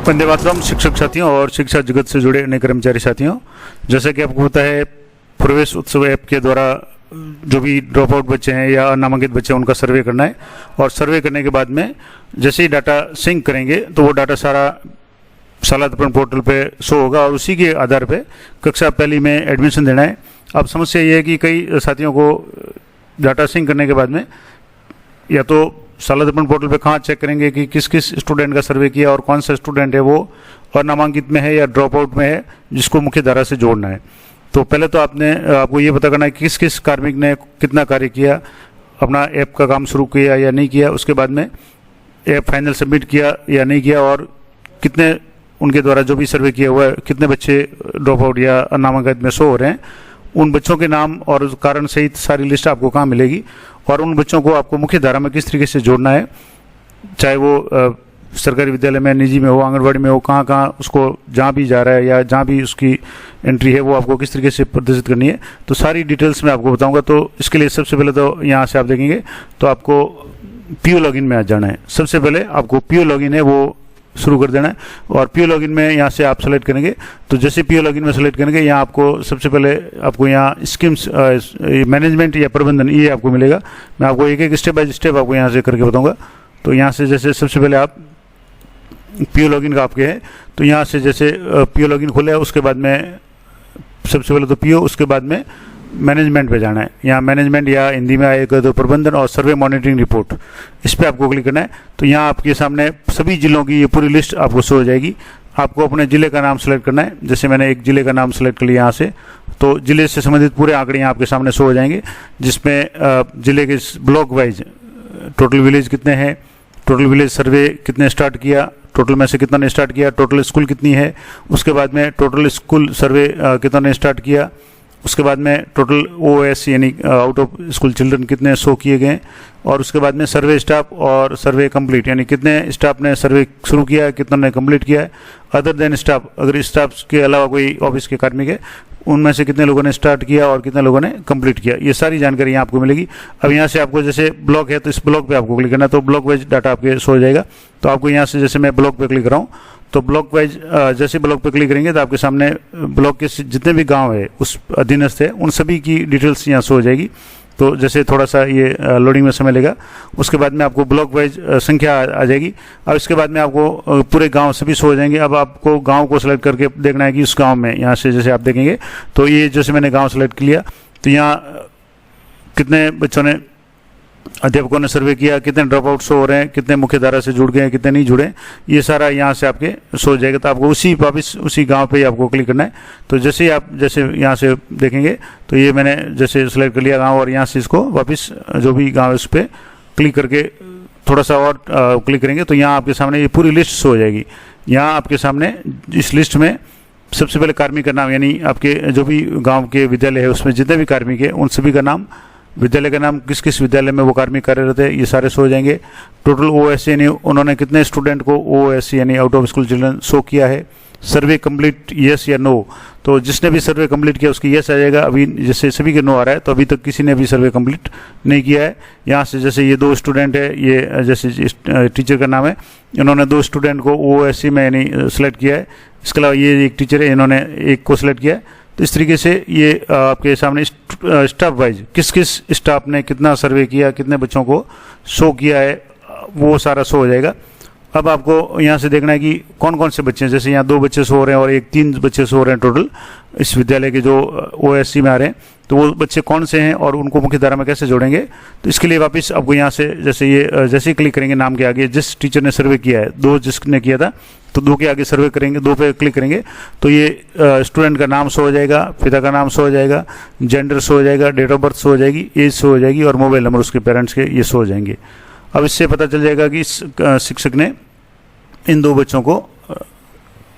वंदे मातरम। शिक्षक साथियों और शिक्षा जगत से जुड़े अन्य कर्मचारी साथियों, जैसा कि आपको पता है, प्रवेश उत्सव ऐप के द्वारा जो भी ड्रॉप आउट बच्चे हैं या अनामांकित बच्चे हैं उनका सर्वे करना है। और सर्वे करने के बाद में जैसे ही डाटा सिंक करेंगे तो वो डाटा सारा शाला पोर्टल पे शो होगा और उसी के आधार पे कक्षा पहली में एडमिशन देना है। अब समस्या ये है कि कई साथियों को डाटा सिंक करने के बाद में या तो शाला पोर्टल पे कहाँ चेक करेंगे कि किस किस स्टूडेंट का सर्वे किया और कौन सा स्टूडेंट है वो अनामांकित में है या ड्रॉप आउट में है जिसको मुख्य धारा से जोड़ना है। तो पहले तो आपको ये पता करना है कि किस किस कार्मिक ने कितना कार्य किया, अपना ऐप का काम शुरू किया या नहीं किया, उसके बाद में ऐप फाइनल सबमिट किया या नहीं किया, और कितने उनके द्वारा जो भी सर्वे किया हुआ है कितने बच्चे ड्रॉप आउट या अनामांकित में शो हो रहे हैं, उन बच्चों के नाम और कारण सहित सारी लिस्ट आपको कहाँ मिलेगी और उन बच्चों को आपको मुख्य धारा में किस तरीके से जोड़ना है, चाहे वो सरकारी विद्यालय में, निजी में हो, आंगनबाड़ी में हो, कहाँ कहाँ उसको जहाँ भी जा रहा है या जहाँ भी उसकी एंट्री है वो आपको किस तरीके से प्रदर्शित करनी है। तो सारी डिटेल्स मैं आपको बताऊंगा। तो इसके लिए सबसे पहले तो यहाँ से आप देखेंगे तो आपको पीओ लॉगिन में आ जाना है। सबसे पहले आपको पीओ लॉगिन है वो शुरू कर देना है और पीओ लॉगिन में यहाँ से आप सेलेक्ट करेंगे। तो जैसे पीओ लॉगिन में सेलेक्ट करेंगे यहाँ आपको सबसे पहले आपको यहाँ स्कीम्स मैनेजमेंट या प्रबंधन ये आपको मिलेगा। मैं आपको एक एक स्टेप बाय स्टेप आपको यहाँ से करके बताऊंगा। तो यहाँ से जैसे सबसे पहले आप पीओ लॉगिन का आपके है तो यहाँ से जैसे पीओ लॉगिन खोले उसके बाद में सबसे पहले तो पीओ, उसके बाद में मैनेजमेंट पे जाना है। यहाँ मैनेजमेंट या हिंदी में आएगा तो प्रबंधन और सर्वे मॉनिटरिंग रिपोर्ट, इस पर आपको क्लिक करना है। तो यहाँ आपके सामने सभी जिलों की ये पूरी लिस्ट आपको शो हो जाएगी। आपको अपने ज़िले का नाम सेलेक्ट करना है। जैसे मैंने एक ज़िले का नाम सेलेक्ट कर लिया यहाँ से, तो ज़िले से संबंधित पूरे आंकड़े यहाँ आपके सामने शो हो जाएंगे, जिसमें ज़िले के ब्लॉक वाइज टोटल विलेज कितने हैं, टोटल विलेज सर्वे कितने स्टार्ट किया, टोटल में से कितना ने स्टार्ट किया, टोटल स्कूल कितनी है, उसके बाद में टोटल स्कूल सर्वे कितना ने स्टार्ट किया, उसके बाद में टोटल ओएस यानी आउट ऑफ स्कूल चिल्ड्रन कितने शो किए गए, और उसके बाद में सर्वे स्टाफ और सर्वे कंप्लीट यानी कितने स्टाफ ने सर्वे शुरू किया है, कितनों ने कंप्लीट किया है। अदर देन स्टाफ, अगर स्टाफ के अलावा कोई ऑफिस के कार्मिक है उनमें से कितने लोगों ने स्टार्ट किया और कितने लोगों ने कंप्लीट किया, ये सारी जानकारी यहाँ आपको मिलेगी। अब यहाँ से आपको जैसे ब्लॉक है तो इस ब्लॉक पे आपको क्लिक करना है, तो ब्लॉक वाइज डाटा आपके शो हो जाएगा। तो आपको यहाँ से जैसे मैं ब्लॉक पे क्लिक कर रहा हूँ तो ब्लॉक वाइज जैसे ब्लॉक पे क्लिक करेंगे तो आपके सामने ब्लॉक के जितने भी गांव है उस अधीनस्थ है उन सभी की डिटेल्स यहाँ शो हो जाएगी। तो जैसे थोड़ा सा ये लोडिंग में समय लेगा, उसके बाद में आपको ब्लॉक वाइज संख्या आ जाएगी। अब इसके बाद में आपको पूरे गांव सभी शो हो जाएंगे। अब आपको गांव को सेलेक्ट करके देखना है कि उस गांव में, यहाँ से जैसे आप देखेंगे तो ये जैसे मैंने गांव सेलेक्ट किया तो यहाँ कितने बच्चों ने, अध्यापकों ने सर्वे किया, कितने ड्रॉप आउट शो हो रहे हैं, कितने मुख्य धारा से जुड़ गए, कितने नहीं जुड़े, ये सारा यहाँ से आपके शो हो जाएगा। तो आपको वापस उसी गांव पे ही आपको क्लिक करना है। तो जैसे ही आप जैसे यहाँ से देखेंगे तो ये मैंने जैसे सेलेक्ट कर लिया गांव और यहाँ से इसको वापस जो भी गांव है उस पर क्लिक करके थोड़ा सा और क्लिक करेंगे तो यहाँ आपके सामने ये पूरी लिस्ट शो हो जाएगी। यहाँ आपके सामने इस लिस्ट में सबसे पहले कार्मिक का नाम यानी आपके जो भी गाँव के विद्यालय है उसमें जितने भी कार्मिक है उन सभी का नाम, विद्यालय का नाम, किस किस विद्यालय में वो कार्मिक कार्यरत है, ये सारे शो हो जाएंगे। टोटल ओएस यानी उन्होंने कितने स्टूडेंट को ओएस यानी out of school children show किया है, सर्वे कंप्लीट यस या नो, तो जिसने भी सर्वे कंप्लीट किया उसकी यस आ जाएगा। अभी जैसे सभी के नो आ रहा है तो अभी तक किसी ने भी सर्वे कंप्लीट नहीं किया है। यहाँ से जैसे ये 2 स्टूडेंट है, ये जैसे टीचर का नाम है, इन्होंने 2 स्टूडेंट को ओएससी में यानी सेलेक्ट किया है। इसके अलावा ये एक टीचर है, इन्होंने एक को सिलेक्ट किया है। तो इस तरीके से ये आपके सामने स्टाफ वाइज किस किस स्टाफ ने कितना सर्वे किया, कितने बच्चों को शो किया है, वो सारा शो हो जाएगा। अब आपको यहाँ से देखना है कि कौन कौन से बच्चे हैं। जैसे यहाँ 2 बच्चे शो हो रहे हैं और 3 बच्चे शो हो रहे हैं टोटल इस विद्यालय के जो ओएससी में आ रहे हैं, तो वो बच्चे कौन से हैं और उनको मुख्य धारा में कैसे जोड़ेंगे। तो इसके लिए वापस आपको यहाँ से जैसे ही क्लिक करेंगे नाम के आगे जिस टीचर ने सर्वे किया है, 2 जिसने किया था तो 2 के आगे सर्वे करेंगे, 2 पे क्लिक करेंगे तो ये स्टूडेंट का नाम शो हो जाएगा, पिता का नाम शो हो जाएगा, जेंडर शो हो जाएगा, डेट ऑफ बर्थ शो हो जाएगी, एज शो हो जाएगी और मोबाइल नंबर उसके पेरेंट्स के ये शो हो जाएंगे। अब इससे पता चल जाएगा कि शिक्षक ने इन 2 बच्चों को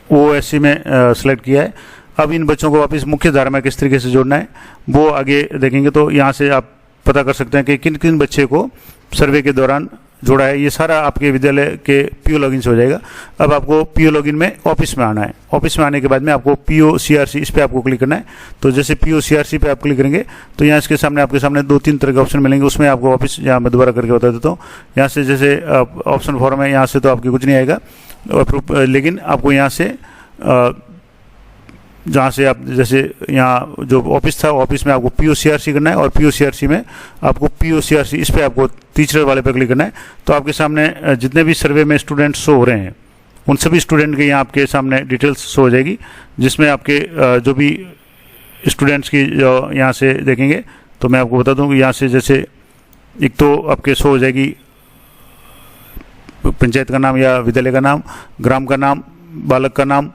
ओएससी में सेलेक्ट किया है। अब इन बच्चों को वापस मुख्य धारा में किस तरीके से जोड़ना है वो आगे देखेंगे। तो यहाँ से आप पता कर सकते हैं कि किन किन बच्चे को सर्वे के दौरान जोड़ा है, ये सारा आपके विद्यालय के पीओ लॉगिन से हो जाएगा। अब आपको पीओ लॉगिन में ऑफिस में आना है। ऑफिस में आने के बाद में आपको पीओ सीआरसी इस पर आपको क्लिक करना है। तो जैसे पीओ सीआरसी पे आप क्लिक करेंगे तो यहाँ इसके सामने आपके सामने 2-3 तरह के ऑप्शन मिलेंगे। उसमें आपको ऑफिस, यहाँ मैं दोबारा करके बता देता हूँ, यहाँ से जैसे ऑप्शन फॉर्म है, यहाँ से तो आपके कुछ नहीं आएगा, लेकिन आपको यहाँ से जहाँ से आप जैसे यहाँ जो ऑफिस था, ऑफिस में आपको पीओ सीआरसी करना है और पीओ सीआरसी में आपको पीओ सीआरसी इस पर आपको टीचर वाले पे क्लिक करना है। तो आपके सामने जितने भी सर्वे में स्टूडेंट शो हो रहे हैं उन सभी स्टूडेंट के यहाँ आपके सामने डिटेल्स शो हो जाएगी, जिसमें आपके जो भी स्टूडेंट्स की जो यहाँ से देखेंगे तो मैं आपको बता दूँ कि यहाँ से जैसे एक तो आपके शो हो जाएगी पंचायत का नाम या विद्यालय का नाम, ग्राम का नाम, बालक का नाम,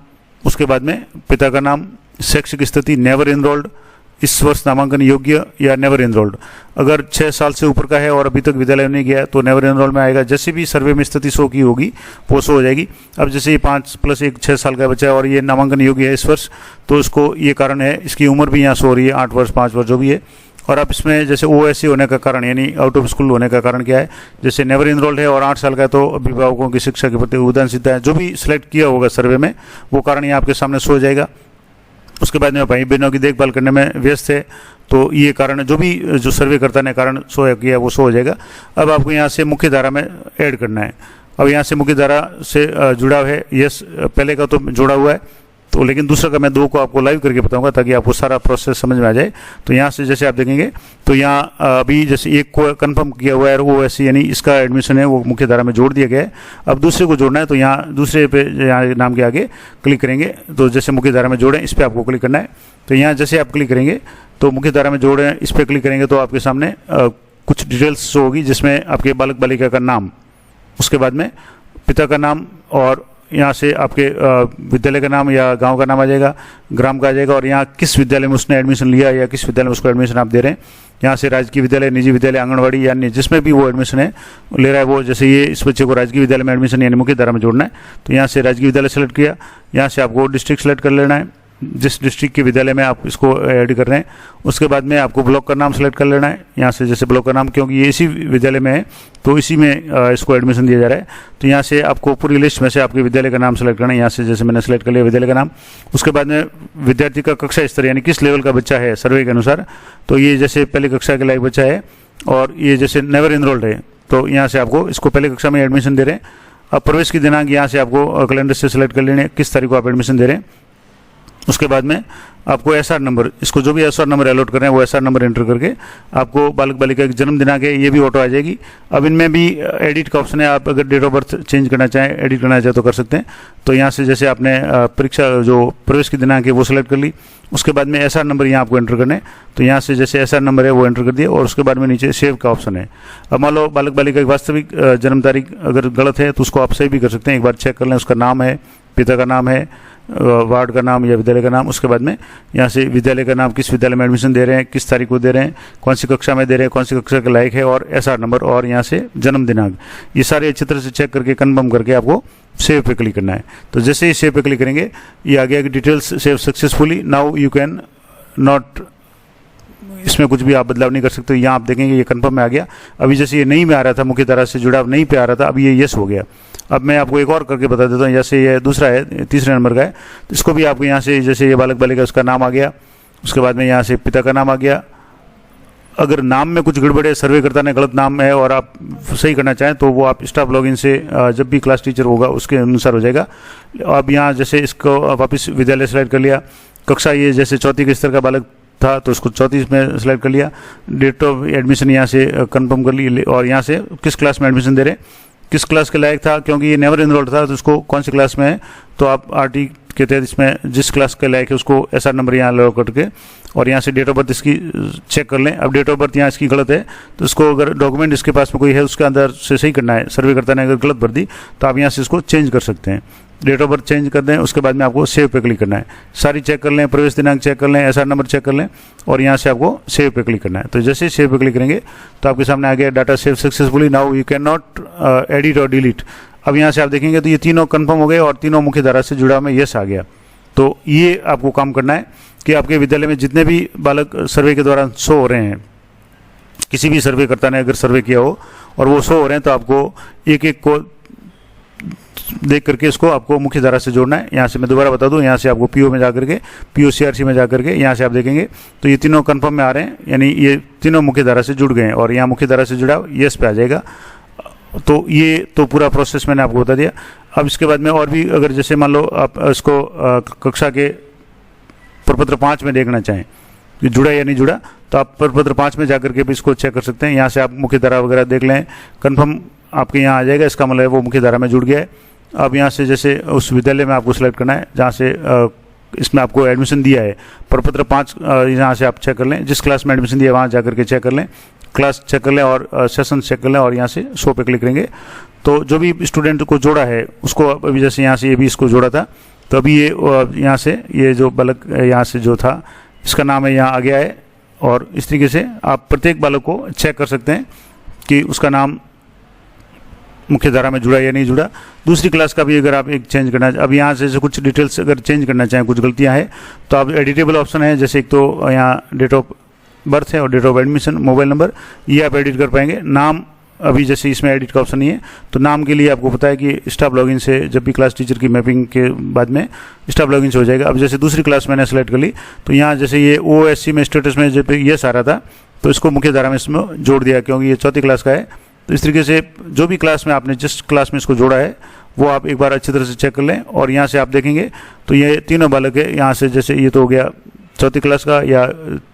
उसके बाद में पिता का नाम, शैक्षिक स्थिति, नेवर एनरोल्ड, इस वर्ष नामांकन योग्य या नेवर एनरोल्ड। अगर 6 साल से ऊपर का है और अभी तक विद्यालय नहीं गया तो नेवर एनरोल्ड में आएगा। जैसे भी सर्वे में स्थिति शो की होगी वो शो हो जाएगी। अब जैसे ये 5+1 6 साल का बच्चा है और ये नामांकन योग्य है इस वर्ष, तो इसको ये कारण है, इसकी उम्र भी यहाँ शो हो रही है 8 वर्ष 5 वर्ष जो भी है। और अब इसमें जैसे ओएससी होने का कारण यानी आउट ऑफ स्कूल होने का कारण क्या है, जैसे नेवर एनरोल्ड है और 8 साल का है तो अभिभावकों की शिक्षा के प्रति उदासीनता है, जो भी सिलेक्ट किया होगा सर्वे में वो कारण यहाँ आपके सामने शो हो जाएगा। उसके बाद में भाई बहनों की देखभाल करने में व्यस्त है तो ये कारण जो भी जो सर्वे करता ने कारण शो किया वो शो हो जाएगा। अब आपको यहाँ से मुख्य धारा में ऐड करना है। अब यहाँ से मुख्य धारा से जुड़ाव है, यस पहले का तो जुड़ा हुआ है तो, लेकिन दूसरा का मैं 2 को आपको लाइव करके बताऊंगा ताकि आपको सारा प्रोसेस समझ में आ जाए। तो यहाँ से जैसे आप देखेंगे तो यहाँ अभी जैसे एक को कंफर्म किया हुआ है ओएससी यानी इसका एडमिशन है वो मुख्य धारा में जोड़ दिया गया है। अब दूसरे को जोड़ना है तो यहाँ दूसरे पे यहाँ नाम के आगे क्लिक करेंगे तो जैसे मुख्य धारा में जोड़ें इस पर आपको क्लिक करना है। तो यहाँ जैसे आप क्लिक करेंगे तो मुख्य धारा में जोड़ें इस पर क्लिक करेंगे तो आपके सामने कुछ डिटेल्स शो होगी, जिसमें आपके बालक बालिका का नाम, उसके बाद में पिता का नाम और यहाँ से आपके विद्यालय का नाम या गांव का नाम आ जाएगा, ग्राम का आ जाएगा और यहाँ किस विद्यालय में उसने एडमिशन लिया या किस विद्यालय में उसको एडमिशन आप दे रहे हैं। यहाँ से राजकीय विद्यालय, निजी विद्यालय, आंगनवाड़ी यानी जिसमें भी वो एडमिशन है ले रहा है वो, जैसे ये इस बच्चे को राजकीय विद्यालय में एडमिशन यानी मुख्य धारा में जोड़ना है तो यहाँ से राजकीय विद्यालय सेलेक्ट किया। यहाँ से आपको डिस्ट्रिक्ट सेलेक्ट कर लेना है, जिस डिस्ट्रिक्ट के विद्यालय में आप इसको ऐड कर रहे हैं। उसके बाद में आपको ब्लॉक का नाम सेलेक्ट कर लेना है। यहाँ से जैसे ब्लॉक का नाम, क्योंकि ये इसी विद्यालय में है तो इसी में इसको एडमिशन दिया जा रहा है तो यहाँ से आपको पूरी लिस्ट में से आपके विद्यालय का नाम सेलेक्ट करना है। यहाँ से जैसे मैंने सेलेक्ट कर लिया विद्यालय का नाम। उसके बाद में विद्यार्थी का कक्षा स्तर यानी किस लेवल का बच्चा है सर्वे के अनुसार, तो ये जैसे पहली कक्षा के लायक बच्चा है और ये जैसे नेवर एनरोल्ड है तो यहाँ से आपको इसको पहले कक्षा में एडमिशन दे रहे हैं। अब प्रवेश की दिनांक यहाँ से आपको कैलेंडर से सिलेक्ट कर लेने किस तारीख को आप एडमिशन दे रहे हैं। उसके बाद में आपको एसआर नंबर, इसको जो भी एसआर नंबर अलॉट कर रहे हैं वो एसआर नंबर एंटर करके आपको बालक बालिका की जन्म दिनांक है ये भी ऑटो आ जाएगी। अब इनमें भी एडिट का ऑप्शन है, आप अगर डेट ऑफ बर्थ चेंज करना चाहें, एडिट करना चाहें तो कर सकते हैं। तो यहाँ से जैसे आपने परीक्षा जो प्रवेश की दिनांक है वो सिलेक्ट कर ली। उसके बाद में एसआर नंबर यहाँ आपको एंटर करना है तो यहाँ से जैसे एसआर नंबर है वो एंटर कर दिया और उसके बाद में नीचे सेव का ऑप्शन है। अब मान लो बालक बालिका की वास्तविक जन्म तारीख अगर गलत है तो उसको आप सही भी कर सकते हैं, एक बार चेक कर लें। उसका नाम है, पिता का नाम है, वार्ड का नाम या विद्यालय का नाम, उसके बाद में यहाँ से विद्यालय का नाम, किस विद्यालय में एडमिशन दे रहे हैं, किस तारीख को दे रहे हैं, कौन सी कक्षा में दे रहे हैं, कौन सी कक्षा के लायक है और एसआर नंबर और यहाँ से जन्म दिनांक, ये सारे अच्छी तरह से चेक करके कन्फर्म करके आपको सेव पे क्लिक करना है। तो जैसे ही सेव पे क्लिक करेंगे ये आ गया कि details save successfully, now you can not, इसमें कुछ भी आप बदलाव नहीं कर सकते। यहाँ आप देखेंगे ये कंफर्म में आ गया। अभी जैसे ये नहीं में आ रहा था, मुख्य धारा से जुड़ाव नहीं पे आ रहा था, अभी ये यस हो गया। अब मैं आपको एक और करके बता देता हूँ, जैसे ये दूसरा है, तीसरे नंबर का है, तो इसको भी आपको यहाँ से जैसे ये बालक बालिका उसका नाम आ गया, उसके बाद में यहाँ से पिता का नाम आ गया। अगर नाम में कुछ गड़बड़ है, सर्वेकर्ता ने गलत नाम है और आप सही करना चाहें तो वो आप स्टाफ लॉगिन से जब भी क्लास टीचर होगा उसके अनुसार हो जाएगा। अब यहाँ जैसे इसको वापस विद्यालय सेलेक्ट कर लिया, कक्षा ये जैसे 4th के स्तर का बालक था तो उसको 34 में सेलेक्ट कर लिया, डेट ऑफ एडमिशन यहाँ से कंफर्म कर ली और यहाँ से किस क्लास में एडमिशन दे रहे हैं, किस क्लास के लायक था, क्योंकि ये नेवर एनरोल्ड था तो उसको कौन सी क्लास में है तो आप आरटी के तहत इसमें जिस क्लास के लायक है उसको एसआर नंबर यहाँ लॉग करके और यहाँ से डेट ऑफ बर्थ इसकी चेक कर लें। अब डेट ऑफ बर्थ यहाँ इसकी गलत है तो इसको अगर डॉक्यूमेंट इसके पास में कोई है उसके अंदर से सही करना है, सर्वेकर्ता ने अगर गलत भर दी तो आप यहाँ से इसको चेंज कर सकते हैं, डेट ऑफ बर्थ चेंज कर दें। उसके बाद में आपको सेव पे क्लिक करना है, सारी चेक कर लें, प्रवेश दिनांक चेक कर लें, एसआर नंबर चेक कर लें और यहाँ से आपको सेव पे क्लिक करना है। तो जैसे सेव पे क्लिक करेंगे तो आपके सामने आ गया data save successfully, now you can not edit और डिलीट। अब यहाँ से आप देखेंगे तो ये तीनों कंफर्म हो गए और तीनों मुख्य धारा से जुड़ा में यस आ गया। तो ये आपको काम करना है कि आपके विद्यालय में जितने भी बालक सर्वे के दौरान शो हो रहे हैं किसी भी सर्वेकर्ता ने अगर सर्वे किया हो और वो शो हो रहे हैं, तो आपको एक एक को देख करके इसको आपको मुख्य धारा से जोड़ना है। यहाँ से मैं दोबारा बता दूं, यहाँ से आपको पीओ में जाकर के, पीओ सीआरसी में जाकर के यहाँ से आप देखेंगे तो ये तीनों कंफर्म में आ रहे हैं, यानी ये तीनों मुख्य धारा से जुड़ गए हैं और यहाँ मुख्य धारा से जुड़ा यस पे आ जाएगा। तो ये तो पूरा प्रोसेस मैंने आपको बता दिया। अब इसके बाद में और भी अगर जैसे मान लो आप इसको कक्षा के प्रपत्र 5 में देखना चाहें कि जुड़ा या नहीं जुड़ा, तो आप प्रपत्र 5 में जाकर के भी इसको चेक कर सकते हैं। यहाँ से आप मुख्य धारा वगैरह देख लें, कंफर्म आपके यहाँ आ जाएगा, इसका मतलब है वो मुख्य धारा में जुड़ गया है। अब यहाँ से जैसे उस विद्यालय में आपको सिलेक्ट करना है जहाँ से इसमें आपको एडमिशन दिया है, प्रपत्र 5 यहाँ से आप चेक कर लें, जिस क्लास में एडमिशन दिया है वहाँ जाकर के चेक कर लें, क्लास चेक कर लें और सेशन चेक कर लें और यहाँ से शो पे क्लिक करेंगे। तो जो भी स्टूडेंट को जोड़ा है उसको अभी जैसे यहाँ से ये भी इसको जोड़ा था, तो अभी ये यहाँ से ये जो बालक यहाँ से जो था इसका नाम है यहाँ आ गया है। और इस तरीके से आप प्रत्येक बालक को चेक कर सकते हैं कि उसका नाम मुख्य धारा में जुड़ा या नहीं जुड़ा। दूसरी क्लास का भी अगर आप एक चेंज करना, अब यहाँ से कुछ डिटेल्स अगर चेंज करना चाहें, कुछ गलतियाँ हैं तो आप एडिटेबल ऑप्शन है, जैसे एक तो यहाँ डेट ऑफ बर्थ है और date of admission, mobile number, ये आप एडिट कर पाएंगे। नाम अभी जैसे इसमें एडिट का ऑप्शन नहीं है, तो नाम के लिए आपको पता है कि स्टाफ लॉगिन से जब भी क्लास टीचर की मैपिंग के बाद में स्टाफ लॉगिन से हो जाएगा। अब जैसे दूसरी क्लास मैंने सेलेक्ट कर ली, तो यहाँ जैसे ये ओएससी में स्टेटस में जब यस आ रहा था तो इसको मुख्य धारा में इसमें जोड़ दिया क्योंकि ये 4th क्लास का है। तो इस तरीके से जो भी क्लास में आपने जिस क्लास में इसको जोड़ा है वो आप एक बार अच्छी तरह से चेक कर लें। और यहाँ से आप देखेंगे तो ये तीनों बालक है, यहाँ से जैसे ये तो हो गया 4th क्लास का, या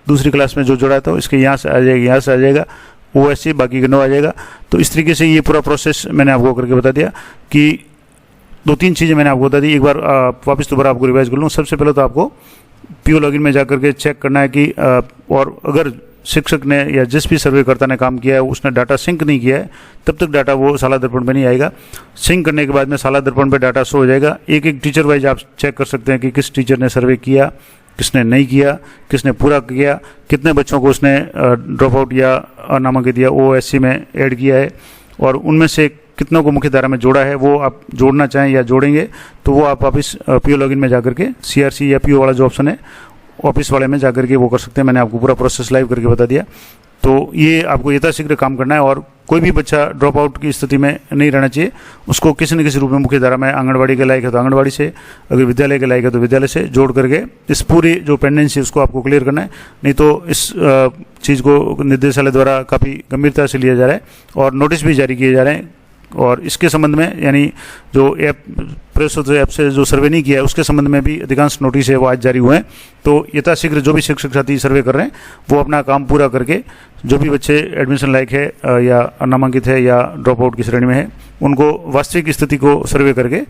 दूसरी क्लास में जो जोड़ा था इसके यहाँ से आ जाएगा, यहाँ से आ जाएगा ओएससी, बाकी का नो आ जाएगा। तो इस तरीके से ये पूरा प्रोसेस मैंने आपको करके बता दिया कि 2-3 चीज़ें मैंने आपको बता दी। एक बार वापस दोबारा आपको रिवाइज कर लूँ। सबसे पहले तो आपको पीओ लॉगिन में जाकर के चेक करना है कि और अगर शिक्षक ने या जिस भी सर्वेकर्ता ने काम किया है उसने डाटा सिंक नहीं किया है, तब तक डाटा वो शाला दर्पण पे नहीं आएगा। सिंक करने के बाद में शाला दर्पण पे डाटा शो हो जाएगा। एक एक टीचर वाइज आप चेक कर सकते हैं कि किस टीचर ने सर्वे किया, किसने नहीं किया, किसने पूरा किया, कितने बच्चों को उसने ड्रॉप आउट या अनामांकित या ओएससी में ऐड किया है, और उनमें से कितनों को मुख्य धारा में जोड़ा है। वो आप जोड़ना चाहें या जोड़ेंगे तो वो आप वापस पीओ लॉगिन में जाकर के सीआरसी या पीओ वाला जो ऑप्शन है ऑफिस वाले में जाकर के वो कर सकते हैं। मैंने आपको पूरा प्रोसेस लाइव करके बता दिया। तो ये आपको यथाशीघ्र काम करना है और कोई भी बच्चा ड्रॉप आउट की स्थिति में नहीं रहना चाहिए। उसको किसी न किसी रूप में मुख्य धारा में, आंगनबाड़ी के लायक है तो आंगनबाड़ी से, अगर विद्यालय के लायक है तो विद्यालय से जोड़ करके इस पूरी जो पेंडेंसी उसको आपको क्लियर करना है। नहीं तो इस चीज़ को निर्देशालय द्वारा काफ़ी गंभीरता से लिया जा रहा है और नोटिस भी जारी किए जा रहे हैं। और इसके संबंध में यानी जो ऐप प्रस्तुत ऐप से जो सर्वे नहीं किया है उसके संबंध में भी अधिकांश नोटिस है वो आज जारी हुए हैं। तो यथाशीघ्र जो भी शिक्षक साथी सर्वे कर रहे हैं वो अपना काम पूरा करके जो भी बच्चे एडमिशन लायक है या नामांकित है या ड्रॉप आउट की श्रेणी में है उनको वास्तविक स्थिति को सर्वे करके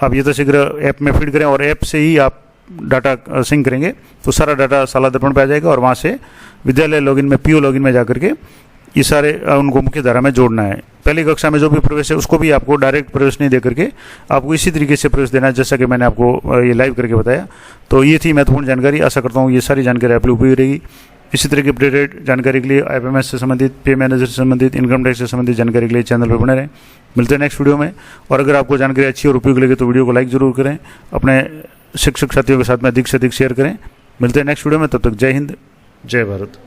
आप यथाशीघ्र ऐप में फीड करें और ऐप से ही आप डाटा सिंक करेंगे तो सारा डाटा शाला दर्पण पे आ जाएगा और वहाँ से विद्यालय लॉगिन में, पीओ लॉगिन में जाकर के ये सारे उनको मुख्य धारा में जोड़ना है। पहली कक्षा में जो भी प्रवेश है उसको भी आपको डायरेक्ट प्रवेश नहीं दे करके आपको इसी तरीके से प्रवेश देना है जैसा कि मैंने आपको ये लाइव करके बताया। तो ये थी महत्वपूर्ण जानकारी। आशा करता हूँ ये सारी जानकारी आप लोग उपयोगी रहेगी। इसी तरह की अपडेटेड जानकारी के लिए एफएमएस से संबंधित, पे मैनेजर से संबंधित, इनकम टैक्स से संबंधित जानकारी के लिए चैनल पर बने रहें। मिलते हैं नेक्स्ट वीडियो में। और अगर आपको जानकारी अच्छी और उपयोगी लगे तो वीडियो को लाइक जरूर करें, अपने शिक्षक साथियों के साथ में अधिक से अधिक शेयर करें। मिलते हैं नेक्स्ट वीडियो में, तब तक जय हिंद, जय भारत।